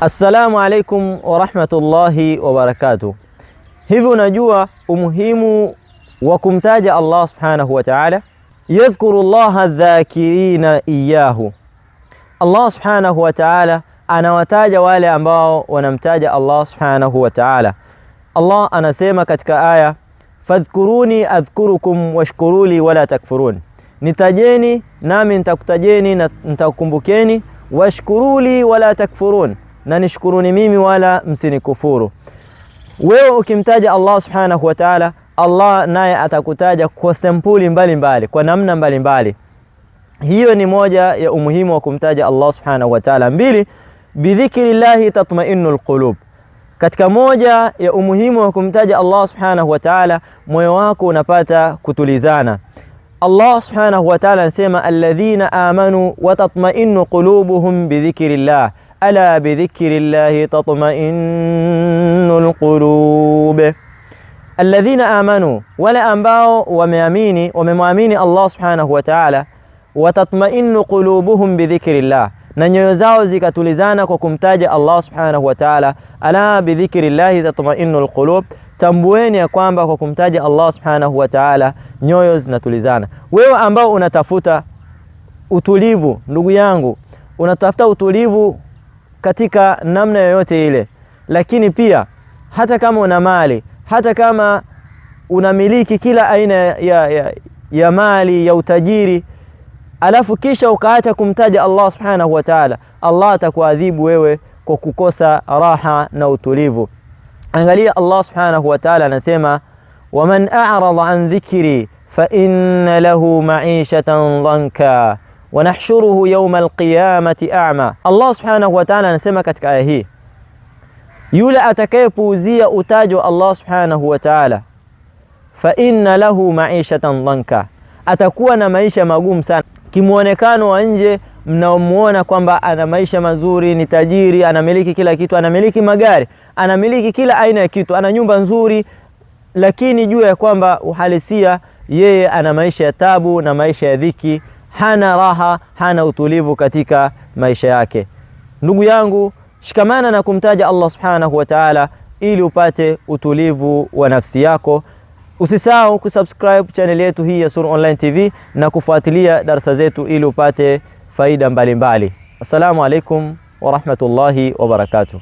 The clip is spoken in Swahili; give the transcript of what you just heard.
Assalamu alaikum wa rahmatullahi wa barakatuh. Hivi unajua umuhimu wa kumtaja Allah subhanahu wa ta'ala? Yadhkuru Allaha dhakirina iyahu. Allah subhanahu wa ta'ala anawataja wale ambao wanamtaja Allah subhanahu wa ta'ala. Allah anasema katika aya, fadhkuruni adhkurukum washkuruli wala takfurun. Nitajeni nami nitakutajeni na nitakukumbukeni, washkuruli wala takfurun, na nishukuruni mimi wala msinikufuru. Wewe ukimtaja Allah subhanahu wa ta'ala, Allah naye atakutaja kwa sampuli mbalimbali, kwa namna mbalimbali. Hiyo ni moja ya umuhimu wa kumtaja Allah subhanahu wa ta'ala. Mbili, bidhikrillahi tatma'innul qulub. Katika moja ya umuhimu wa kumtaja Allah subhanahu wa ta'ala, moyo wako unapata kutulizana. Allah subhanahu wa ta'ala anasema, alladhina amanu wa tatma'innu qulubuhum bidhikrillah, ala bidhikrillahi tatma'innul qulub. Alladhina amanu, wale ambao wamemwamini Allah subhanahu wa ta'ala, wa tatma'innu qulubuhum bidhikrillah, na nyoyo zao zikatulizana kwa kumtaja Allah subhanahu wa ta'ala. Ala bidhikrillahi tatma'innul qulub, tambueni ya kwamba kwa kumtaja Allah subhanahu wa ta'ala nyoyo zinatulizana. Wewe ambao unatafuta utulivu, ndugu yangu, unatafuta utulivu katika namna yoyote ile, lakini pia hata kama una mali, hata kama unamiliki kila aina ya mali, ya utajiri, alafu kisha ukaacha kumtaja Allah subhanahu wa ta'ala, Allah atakuadhibu wewe kwa kukosa raha na utulivu. Angalia, Allah subhanahu wa ta'ala anasema, waman a'rada an dhikri fa inna lahu ma'ishatan dhanka wa nahshuruhu yawma alqiyamati a'ma. Allah subhanahu wa ta'ala anasema katika aya hii, yule atakayepuuzia utajo wa Allah subhanahu wa ta'ala, fa inna lahu ma'ishatan dhanka, atakuwa na maisha magumu sana. Kimuonekano wa nje mnaomuona kwamba ana maisha mazuri, ni tajiri, anamiliki kila kitu, anamiliki magari, anamiliki kila aina ya kitu, ana nyumba nzuri, lakini jua ya kwamba uhalisia yeye ana maisha ya tabu na maisha ya dhiki, hana raha, hana utulivu katika maisha yake. Ndugu yangu, shikamana na kumtaja Allah subhanahu wa ta'ala ili upate utulivu wa nafsi yako. Usisahau kusubscribe channel yetu hii ya Sur Online TV na kufuatilia darasa zetu ili upate faida mbalimbali. Assalamu alaikum wa rahmatullahi wa barakatuh.